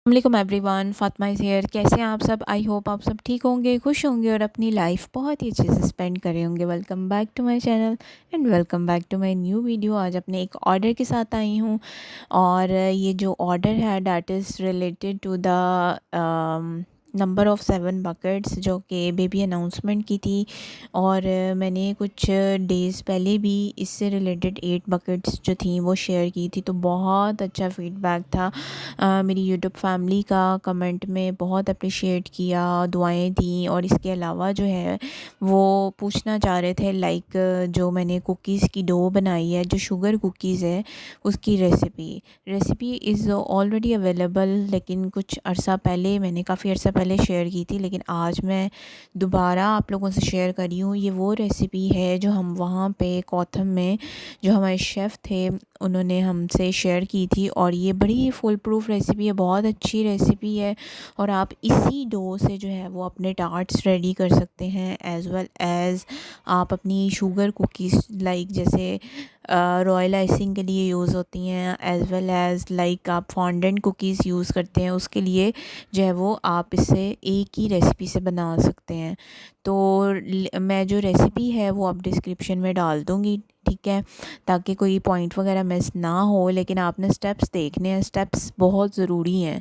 अस्सलाम everyone, Fatima is here. कैसे हैं आप सब? आई होप आप सब ठीक होंगे, खुश होंगे और अपनी लाइफ बहुत ही अच्छे से स्पेंड कर रहे होंगे। Welcome back to my channel and welcome back to my new video. आज अपने एक ऑर्डर के साथ आई हूँ और ये जो ऑर्डर है that is related to the number of 7 buckets जो कि बेबी अनाउंसमेंट की थी। और मैंने कुछ डेज़ पहले भी इससे रिलेटेड 8 बकेट्स जो थी वो शेयर की थी, तो बहुत अच्छा फ़ीडबैक था। मेरी यूट्यूब फैमिली का कमेंट में बहुत अप्रिशिएट किया, दुआएं दी। और इसके अलावा जो है वो पूछना चाह रहे थे लाइक जो मैंने कुकीज़ की डो बनाई है, जो शुगर कुकीज़ है उसकी रेसिपी इज़ ऑलरेडी अवेलेबल, लेकिन कुछ अरसा पहले मैंने काफ़ी अरसा पहले शेयर की थी, लेकिन आज मैं दोबारा आप लोगों से शेयर कर रही हूँ। ये वो रेसिपी है जो हम वहाँ पे कोथम में जो हमारे शेफ़ थे उन्होंने हमसे शेयर की थी, और ये बड़ी फुल प्रूफ रेसिपी है, बहुत अच्छी रेसिपी है। और आप इसी डो से जो है वो अपने टार्ट्स रेडी कर सकते हैं, एज़ वेल एज़ आप अपनी शुगर कुकीज़ लाइक जैसे रॉयल आइसिंग के लिए यूज़ होती हैं, एज़ वेल एज़ लाइक आप फॉन्डेंट कुकीज़ यूज़ करते हैं, उसके लिए जो है वो आप इसे एक ही रेसिपी से बना सकते हैं। तो मैं जो रेसिपी है वो आप डिस्क्रिप्शन में डाल दूँगी, ठीक है, ताकि कोई पॉइंट वगैरह मिस ना हो। लेकिन आपने स्टेप्स देखने हैं, स्टेप्स बहुत ज़रूरी हैं।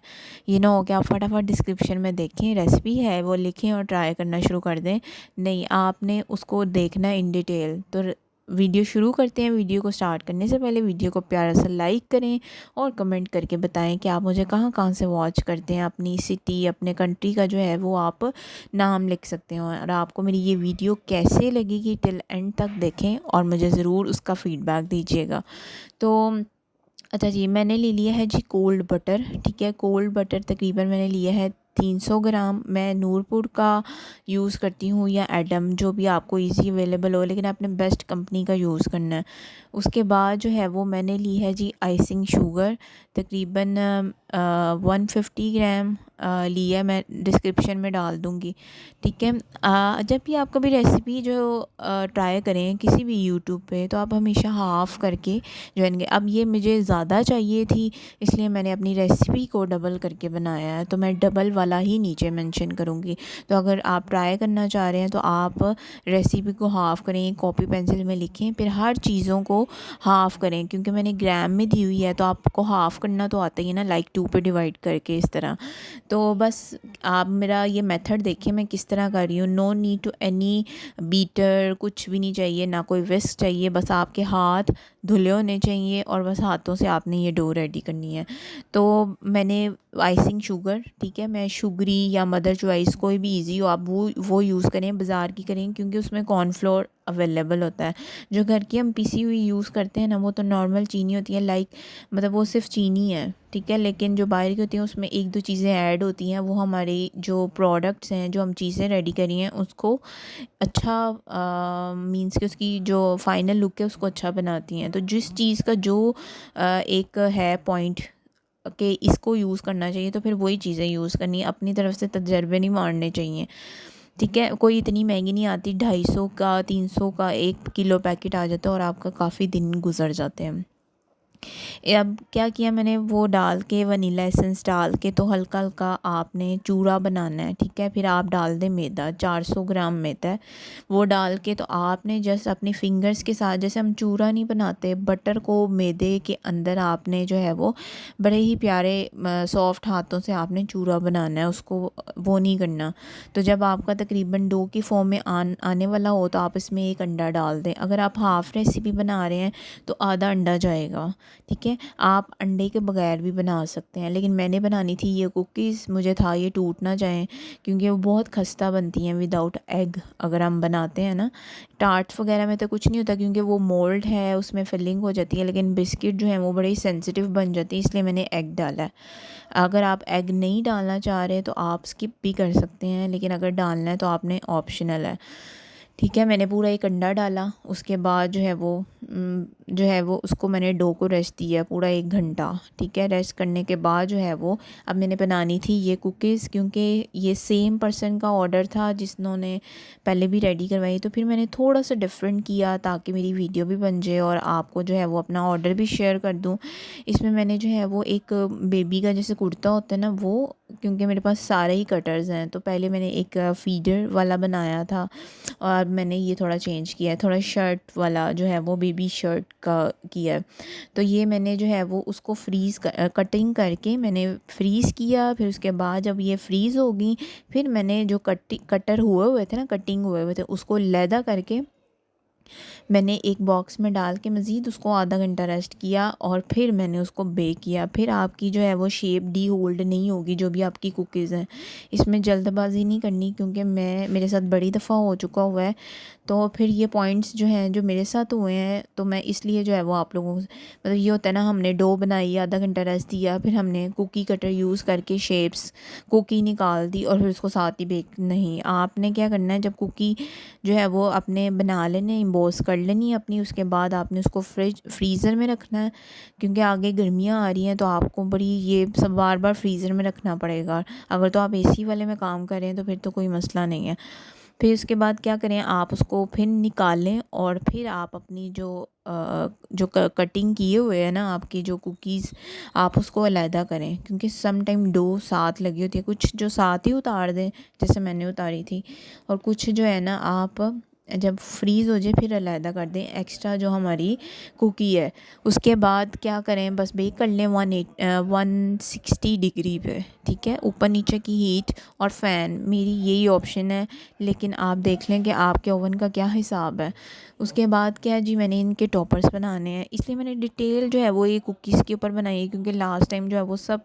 ये ना हो कि आप फटाफट डिस्क्रिप्शन में देखें, रेसिपी है वो लिखें और ट्राई करना शुरू कर दें। नहीं, आपने उसको देखना इन डिटेल। तो वीडियो शुरू करते हैं। वीडियो को स्टार्ट करने से पहले वीडियो को प्यारा सा लाइक करें और कमेंट करके बताएं कि आप मुझे कहाँ कहाँ से वॉच करते हैं। अपनी सिटी, अपने कंट्री का जो है वो आप नाम लिख सकते हैं। और आपको मेरी ये वीडियो कैसे लगेगी टिल एंड तक देखें और मुझे ज़रूर उसका फ़ीडबैक दीजिएगा। तो अच्छा जी, मैंने ले लिया है जी कोल्ड बटर, ठीक है। कोल्ड बटर तकरीबन मैंने लिया है 300 ग्राम। मैं नूरपुर का यूज़ करती हूँ या एडम, जो भी आपको इजी अवेलेबल हो, लेकिन आपने बेस्ट कंपनी का यूज़ करना है। उसके बाद जो है वो मैंने ली है जी आइसिंग शुगर, तकरीबन 150 ग्राम ली है। मैं डिस्क्रिप्शन में डाल दूँगी, ठीक है। जब भी आप कभी रेसिपी जो ट्राई करें किसी भी यूट्यूब पे, तो आप हमेशा हाफ़ करके ज्वाइन करें। अब ये मुझे ज़्यादा चाहिए थी, इसलिए मैंने अपनी रेसिपी को डबल करके बनाया है, तो मैं डबल वाला ही नीचे मेंशन करूँगी। तो अगर आप ट्राई करना चाह रहे हैं तो आप रेसिपी को हाफ़ करें, कॉपी पेंसिल में लिखें, फिर हर चीज़ों को हाफ़ करें, क्योंकि मैंने ग्राम में दी हुई है तो आपको हाफ़ करना तो आता ही है ना, लाइक 2 पे डिवाइड करके इस तरह। तो बस आप मेरा ये मेथड देखिए मैं किस तरह कर रही हूँ। No need to any beater, कुछ भी नहीं चाहिए, ना कोई विस्क चाहिए, बस आपके हाथ धुले होने चाहिए और बस हाथों से आपने ये डो रेडी करनी है। तो मैंने आइसिंग शुगर, ठीक है, मैं शुगरी या मदर चॉइस कोई भी इजी हो आप वो यूज़ करें, बाज़ार की करें, क्योंकि उसमें कॉर्नफ्लोर अवेलेबल होता है। जो घर की हम पिसी हुई यूज़ करते हैं ना, वो तो नॉर्मल चीनी होती है, लाइक मतलब वो सिर्फ चीनी है, ठीक है। लेकिन जो बाहर की होती हैं उसमें एक दो चीज़ें ऐड होती हैं, वो हमारे जो प्रोडक्ट्स हैं, जो हम चीज़ें रेडी करी हैं उसको अच्छा मींस कि उसकी जो फाइनल लुक है उसको अच्छा बनाती हैं। तो जिस चीज़ का जो एक है पॉइंट कि इसको यूज़ करना चाहिए, तो फिर वही चीज़ें यूज़ करनी है, अपनी तरफ से तजर्बे नहीं मारने चाहिए, ठीक है। कोई इतनी महंगी नहीं आती, 250 का 300 का 1 किलो पैकेट आ जाता है और आपका काफ़ी दिन गुजर जाते हैं। अब क्या किया मैंने, वो डाल के वनीला एसेंस डाल के तो हल्का हल्का आपने चूरा बनाना है, ठीक है। फिर आप डाल दें मैदा, 400 ग्राम मैदा है, वो डाल के तो आपने जस्ट अपनी फिंगर्स के साथ, जैसे हम चूरा नहीं बनाते, बटर को मैदे के अंदर आपने जो है वो बड़े ही प्यारे सॉफ्ट हाथों से आपने चूरा बनाना है, उसको वो नहीं करना। तो जब आपका तकरीबन डो की फॉर्म में आने वाला हो तो आप इसमें एक अंडा डाल दें। अगर आप हाफ़ रेसिपी बना रहे हैं तो आधा अंडा जाएगा, ठीक है। आप अंडे के बगैर भी बना सकते हैं, लेकिन मैंने बनानी थी ये कुकीज़, मुझे था ये टूट ना जाएं, क्योंकि वो बहुत खस्ता बनती हैं विदाउट एग। अगर हम बनाते हैं ना, टार्ट्स वगैरह में तो कुछ नहीं होता क्योंकि वो मोल्ड है, उसमें फिलिंग हो जाती है, लेकिन बिस्किट जो है वो बड़ी सेंसिटिव बन जाती है, इसलिए मैंने एग डाला है। अगर आप एग नहीं डालना चाह रहे तो आप स्किप भी कर सकते हैं, लेकिन अगर डालना है तो आपने ऑप्शनल है, ठीक है। मैंने पूरा एक अंडा डाला, उसके बाद जो है वो जो है वो उसको मैंने डो को रेस्ट दिया पूरा 1 घंटा, ठीक है। रेस्ट करने के बाद जो है वो अब मैंने बनानी थी ये कुकीज़, क्योंकि ये सेम पर्सन का ऑर्डर था जिन्होंने पहले भी रेडी करवाई, तो फिर मैंने थोड़ा सा डिफरेंट किया ताकि मेरी वीडियो भी बन जाए और आपको जो है वो अपना ऑर्डर भी शेयर कर दूँ। इसमें मैंने जो है वो एक बेबी का जैसे कुर्ता होता है ना वो, क्योंकि मेरे पास सारे ही कटर्स हैं, तो पहले मैंने एक फीडर वाला बनाया था और मैंने ये थोड़ा चेंज किया है, थोड़ा शर्ट वाला जो है वो बेबी शर्ट का किया है। तो ये मैंने जो है वो उसको कटिंग करके मैंने फ्रीज़ किया। फिर उसके बाद जब ये फ्रीज़ हो गई, फिर मैंने जो कटर हुए हुए थे ना, कटिंग हुए हुए थे, उसको लैदा करके मैंने एक बॉक्स में डाल के मज़ीद उसको आधा घंटा रेस्ट किया और फिर मैंने उसको बेक किया। फिर आपकी जो है वो शेप डी होल्ड नहीं होगी जो भी आपकी कुकीज़ हैं। इसमें जल्दबाजी नहीं करनी, क्योंकि मेरे साथ बड़ी दफ़ा हो चुका हुआ है। तो फिर ये पॉइंट्स जो हैं जो मेरे साथ हुए हैं, तो मैं इसलिए जो है वो आप लोगों को मतलब ये होता है ना, हमने डो बनाई, आधा घंटा रेस्ट दिया, फिर हमने कुकी कटर यूज़ करके शेप्स कुकी निकाल दी और फिर उसको साथ ही बेक नहीं। आपने क्या करना है, जब कुकी जो है वो आपने बना लेने, इम्बोस कर लेनी है अपनी, उसके बाद आपने उसको फ्रीज़र में रखना है, क्योंकि आगे गर्मियाँ आ रही हैं तो आपको बड़ी ये सब बार बार फ्रीज़र में रखना पड़ेगा। अगर तो आप एसी वाले में काम कर रहे हैं तो फिर तो कोई मसला नहीं है। फिर उसके बाद क्या करें, आप उसको फिर निकालें और फिर आप अपनी जो कटिंग किए हुए हैं ना आपकी जो कुकीज़, आप उसको अलहदा करें, क्योंकि सम टाइम डो साथ लगी होती है, कुछ जो साथ ही उतार दें जैसे मैंने उतारी थी, और कुछ जो है ना आप जब फ्रीज़ हो जाए फिर अलहदा कर दें एक्स्ट्रा जो हमारी कुकी है। उसके बाद क्या करें, बस बेक कर लें 160 डिग्री पे, ठीक है। ऊपर नीचे की हीट और फ़ैन मेरी यही ऑप्शन है, लेकिन आप देख लें कि आपके ओवन का क्या हिसाब है। उसके बाद क्या है जी, मैंने इनके टॉपर्स बनाने हैं, इसलिए मैंने डिटेल जो है वो ये कुकीज़ के ऊपर बनाई है, क्योंकि लास्ट टाइम जो है वो सब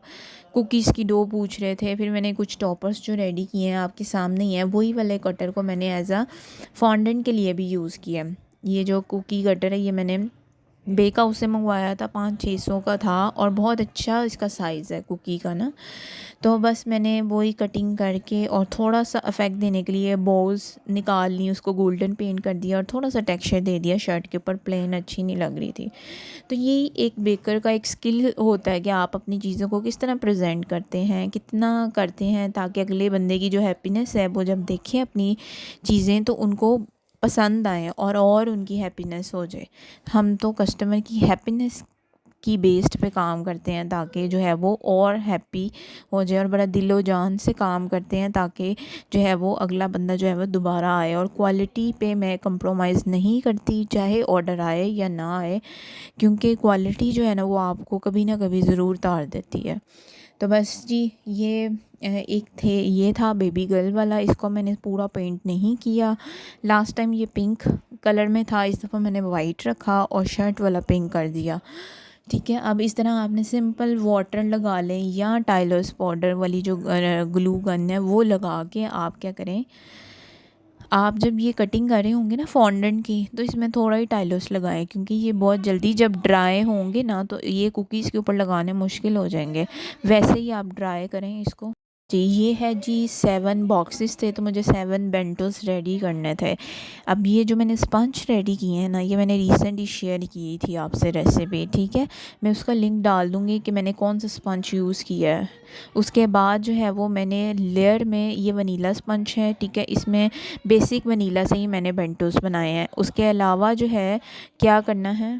कुकीज़ की डो पूछ रहे थे। फिर मैंने कुछ टॉपर्स जो रेडी किए हैं आपके सामने ही हैं, वही वाले कटर को मैंने एज अ फॉन्डेंट के लिए भी यूज़ किया। ये जो कुकी कटर है ये मैंने बेक हाउस से मंगवाया था, 500-600 का था और बहुत अच्छा इसका साइज़ है कुकी का ना। तो बस मैंने वही कटिंग करके और थोड़ा सा इफ़ेक्ट देने के लिए बॉल्स निकाल ली, उसको गोल्डन पेंट कर दिया और थोड़ा सा टेक्सचर दे दिया शर्ट के ऊपर, प्लेन अच्छी नहीं लग रही थी। तो यही एक बेकर का एक स्किल होता है कि आप अपनी चीज़ों को किस तरह प्रेजेंट करते हैं, कितना करते हैं, ताकि अगले बंदे की जो हैप्पीनेस है वो जब देखें अपनी चीज़ें तो उनको पसंद आए और उनकी हैप्पीनेस हो जाए। हम तो कस्टमर की हैप्पीनेस की बेस्ड पे काम करते हैं, ताकि जो है वो और हैप्पी हो जाए, और बड़ा दिलो जान से काम करते हैं ताकि जो है वो अगला बंदा जो है वो दोबारा आए। और क्वालिटी पे मैं कंप्रोमाइज़ नहीं करती, चाहे ऑर्डर आए या ना आए, क्योंकि क्वालिटी जो है ना वो आपको कभी ना कभी ज़रूर तार देती है। तो बस जी, ये था बेबी गर्ल वाला, इसको मैंने पूरा पेंट नहीं किया। लास्ट टाइम ये पिंक कलर में था, इस दफ़ा मैंने वाइट रखा और शर्ट वाला पिंक कर दिया, ठीक है। अब इस तरह आपने सिंपल वाटर लगा लें या टाइलर्स पाउडर वाली जो ग्लू गन है वो लगा के आप क्या करें, आप जब ये कटिंग कर रहे होंगे ना फॉन्डेंट की, तो इसमें थोड़ा ही टाइलर्स लगाएं, क्योंकि ये बहुत जल्दी जब ड्राई होंगे ना तो ये कुकीज़ के ऊपर लगाने मुश्किल हो जाएंगे। वैसे ही आप ड्राई करें इसको जी। ये है जी 7 बॉक्सेस थे, तो मुझे 7 बेंटोस रेडी करने थे। अब ये जो मैंने स्पंज रेडी किए हैं ना, ये मैंने रिसेंटली शेयर की थी आपसे रेसिपी, ठीक है। मैं उसका लिंक डाल दूँगी कि मैंने कौन सा स्पंज यूज़ किया है। उसके बाद जो है वो मैंने लेयर में ये वनीला स्पंज है, ठीक है, इसमें बेसिक वनीला से ही मैंने बेंटोस बनाए हैं। उसके अलावा जो है क्या करना है,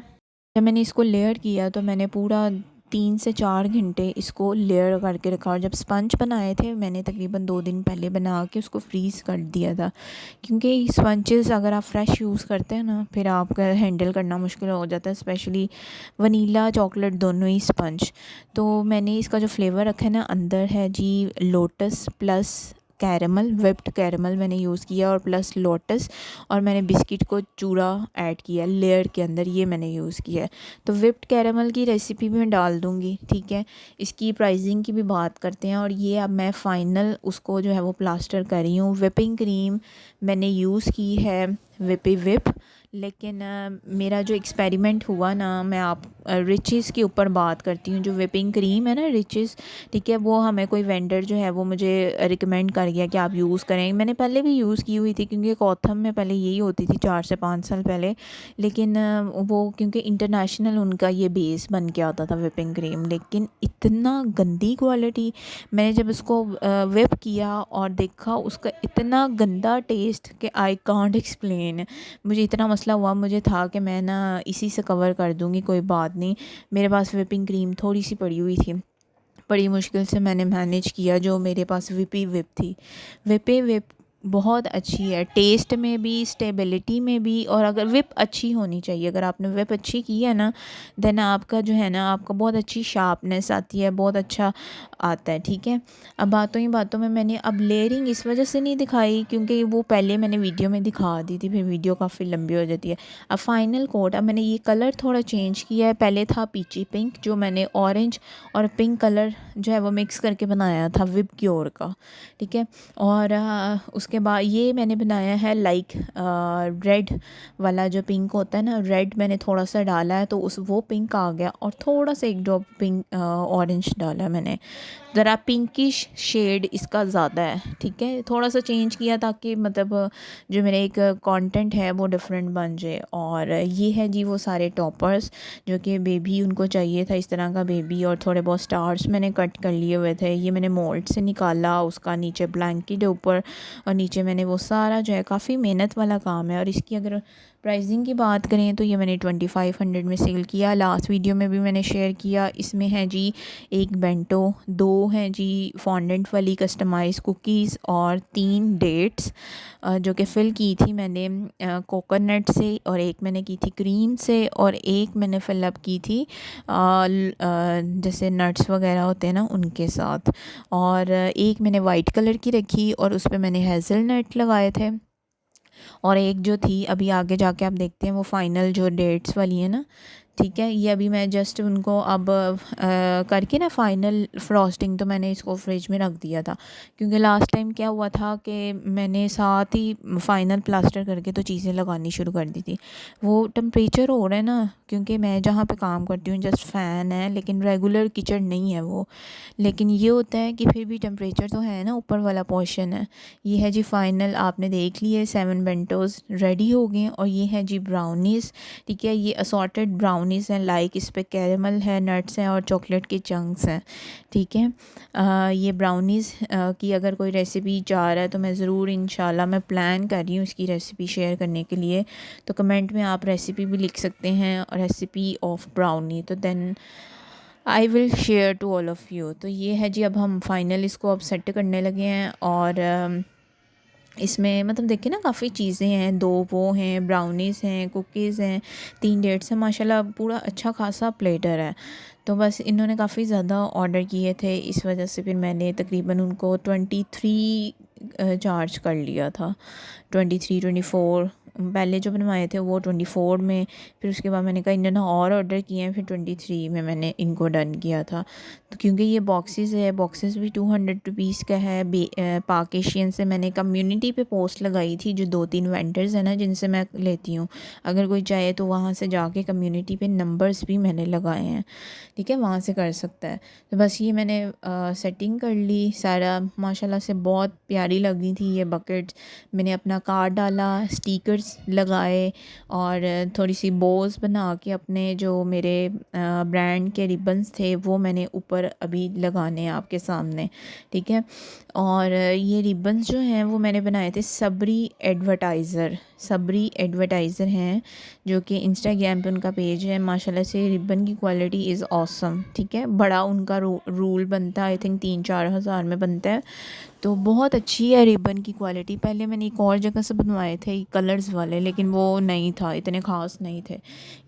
जब मैंने इसको लेयर किया तो मैंने पूरा 3 से 4 घंटे इसको लेयर करके रखा, और जब स्पंज बनाए थे मैंने तकरीबन 2 दिन पहले बना के उसको फ्रीज़ कर दिया था, क्योंकि स्पंचेस अगर आप फ्रेश यूज़ करते हैं ना फिर आपका हैंडल करना मुश्किल हो जाता है, स्पेशली वनीला चॉकलेट दोनों ही स्पंज। तो मैंने इसका जो फ्लेवर रखा है ना, अंदर है जी lotus plus caramel, whipped caramel मैंने यूज़ किया और प्लस लोटस, और मैंने बिस्किट को चूरा ऐड किया लेयर के अंदर, ये मैंने यूज़ किया है। तो विप्ड कैरमल की रेसिपी भी मैं डाल दूँगी, ठीक है। इसकी प्राइसिंग की भी बात करते हैं, और ये अब मैं फ़ाइनल उसको जो है वो प्लास्टर कर रही हूँ। विपिंग क्रीम मैंने यूज़ की है विप लेकिन मेरा जो एक्सपेरिमेंट हुआ ना, मैं आप रिचेस के ऊपर बात करती हूँ। जो व्हिपिंग क्रीम है ना रिचेस, ठीक है, वो हमें कोई वेंडर जो है वो मुझे रिकमेंड कर गया कि आप यूज़ करें। मैंने पहले भी यूज़ की हुई थी क्योंकि कोथम में पहले यही होती थी 4 से 5 साल पहले। लेकिन वो क्योंकि इंटरनेशनल उनका ये बेस बन के आता था व्हिपिंग क्रीम, लेकिन इतना गंदी क्वालिटी। मैंने जब उसको व्हिप किया और देखा उसका इतना गंदा टेस्ट कि आई कांट एक्सप्लेन। मुझे इतना मसला हुआ, मुझे था कि मैं ना इसी से कवर कर दूँगी, कोई बात नहीं। मेरे पास व्हिपिंग क्रीम थोड़ी सी पड़ी हुई थी, बड़ी मुश्किल से मैंने मैनेज किया। जो मेरे पास विपी विप थी, विपे विप बहुत अच्छी है, टेस्ट में भी, स्टेबिलिटी में भी। और अगर विप अच्छी होनी चाहिए, अगर आपने विप अच्छी की है ना, देन आपका जो है ना, आपका बहुत अच्छी शार्पनेस आती है, बहुत अच्छा आता है, ठीक है। अब बातों ही बातों में मैंने अब लेयरिंग इस वजह से नहीं दिखाई क्योंकि वो पहले मैंने वीडियो में दिखा दी थी, फिर वीडियो काफ़ी लंबी हो जाती है। अब फाइनल कोट, अब मैंने ये कलर थोड़ा चेंज किया है। पहले था पीची पिंक, जो मैंने ऑरेंज और पिंक कलर जो है वो मिक्स करके बनाया था विप क्योर का, ठीक है। और उसके बाद ये मैंने बनाया है लाइक रेड वाला, जो पिंक होता है ना, रेड मैंने थोड़ा सा डाला है तो उस वो पिंक आ गया, और थोड़ा सा एक ड्रॉप पिंक ऑरेंज डाला मैंने, ज़रा पिंकिश शेड इसका ज़्यादा है, ठीक है। थोड़ा सा चेंज किया ताकि मतलब जो मेरा एक कंटेंट है वो डिफरेंट बन जाए। और ये है जी वो सारे टॉपर्स जो कि बेबी उनको चाहिए था, इस तरह का बेबी। और थोड़े बहुत स्टार्स मैंने कट कर लिए हुए थे, ये मैंने मोल्ड से निकाला, उसका नीचे ब्लैंकेट ऊपर और नीचे मैंने वो सारा जो है, काफ़ी मेहनत वाला काम है। और इसकी अगर प्राइसिंग की बात करें तो ये मैंने 2500 में सेल किया। लास्ट वीडियो में भी मैंने शेयर किया। इसमें है जी एक बेंटो, 2 हैं जी फॉन्डेंट वाली कस्टमाइज़ कुकीज़, और 3 डेट्स जो कि फ़िल की थी मैंने कोकोनट से, और एक मैंने की थी क्रीम से, और एक मैंने फ़िलअप की थी जैसे नट्स वगैरह होते हैं ना उनके साथ। और एक मैंने वाइट कलर की रखी और उस पर मैंने हेज़लनट लगाए थे। और एक जो थी अभी आगे जाके आप देखते हैं वो फ़ाइनल जो डेट्स वाली है ना, ठीक है। ये अभी मैं जस्ट उनको अब करके ना फ़ाइनल फ्रॉस्टिंग, तो मैंने इसको फ्रिज में रख दिया था क्योंकि लास्ट टाइम क्या हुआ था कि मैंने साथ ही फ़ाइनल प्लास्टर करके तो चीज़ें लगानी शुरू कर दी थी। वो टेम्परेचर हो रहा है ना, क्योंकि मैं जहाँ पे काम करती हूँ जस्ट फ़ैन है, लेकिन रेगुलर किचन नहीं है वो। लेकिन ये होता है कि फिर भी टेम्परेचर तो है ना, ऊपर वाला पोर्शन है। ये है जी फ़ाइनल, आपने देख लिए 7 बेंटोज़ रेडी हो गए। और ये है जी ब्राउनीज़, ठीक है। ये असॉर्टेड ब्राउनीज़ हैं, लाइक इस पे कैरेमल है, नट्स हैं और चॉकलेट के चंक्स हैं, ठीक है। ये ब्राउनीज़ की अगर कोई रेसिपी चाह रहा है तो मैं ज़रूर इंशाल्लाह मैं प्लान कर रही हूँ इसकी रेसिपी शेयर करने के लिए। तो कमेंट में आप रेसिपी भी लिख सकते हैं, रेसिपी ऑफ ब्राउनी, तो then I will share to all of you. तो ये है जी, अब हम फाइनल इसको अब सेट करने लगे हैं। और इसमें मतलब देखिए ना काफ़ी चीज़ें हैं, 2 वो हैं, ब्राउनीज़ हैं, कुकीज़ हैं, 3 डेट्स हैं, माशाल्लाह पूरा अच्छा खासा प्लेटर है। तो बस इन्होंने काफ़ी ज़्यादा ऑर्डर किए थे, इस वजह से फिर मैंने तकरीबन उनको 23 चार्ज कर लिया था। 23-24 पहले जो बनवाए थे वो 24 में, फिर उसके बाद मैंने कहा इन्होंने और ऑर्डर किए हैं, फिर 23 में मैंने इनको डन किया था। तो क्योंकि ये बॉक्सेस है, बॉक्सेस भी 200 रुपीज़ का है। पाक एशियन से मैंने कम्युनिटी पे पोस्ट लगाई थी, जो 2-3 वेंडर्स हैं ना जिनसे मैं लेती हूँ, अगर कोई चाहे तो वहाँ से जाके कम्युनिटी पे नंबर्स भी मैंने लगाए हैं, ठीक है, वहाँ से कर सकता है। तो बस ये मैंने सेटिंग कर ली सारा, माशाल्लाह से बहुत प्यारी लग रही थी ये बकेट्स। मैंने अपना कार्ड डाला, स्टिकर्स लगाए, और थोड़ी सी बोज बना के अपने जो मेरे ब्रांड के रिबन्स थे वो मैंने ऊपर अभी लगाने हैं आपके सामने, ठीक है। और ये रिबन्स जो हैं वो मैंने बनाए थे सबरी एडवर्टाइज़र हैं, जो कि इंस्टाग्राम पे उनका पेज है। माशाल्लाह से रिबन की क्वालिटी इज़ ऑसम, ठीक है। बड़ा उनका रूल बनता है, आई थिंक 3-4 हज़ार में बनता है, तो बहुत अच्छी है रिबन की क्वालिटी। पहले मैंने एक और जगह से बनवाए थे कलर्स वाले, लेकिन वो नहीं था, इतने ख़ास नहीं थे।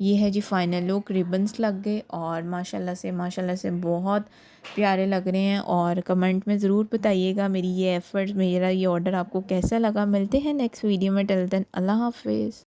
ये है जी फाइनल लुक, रिबन्स लग गए और माशाल्लाह से बहुत प्यारे लग रहे हैं। और कमेंट में ज़रूर बताइएगा मेरी ये एफ़र्ट, मेरा ये ऑर्डर आपको कैसा लगा। मिलते हैं नेक्स्ट वीडियो में, टिल देन अल्लाह हाफ़िज़।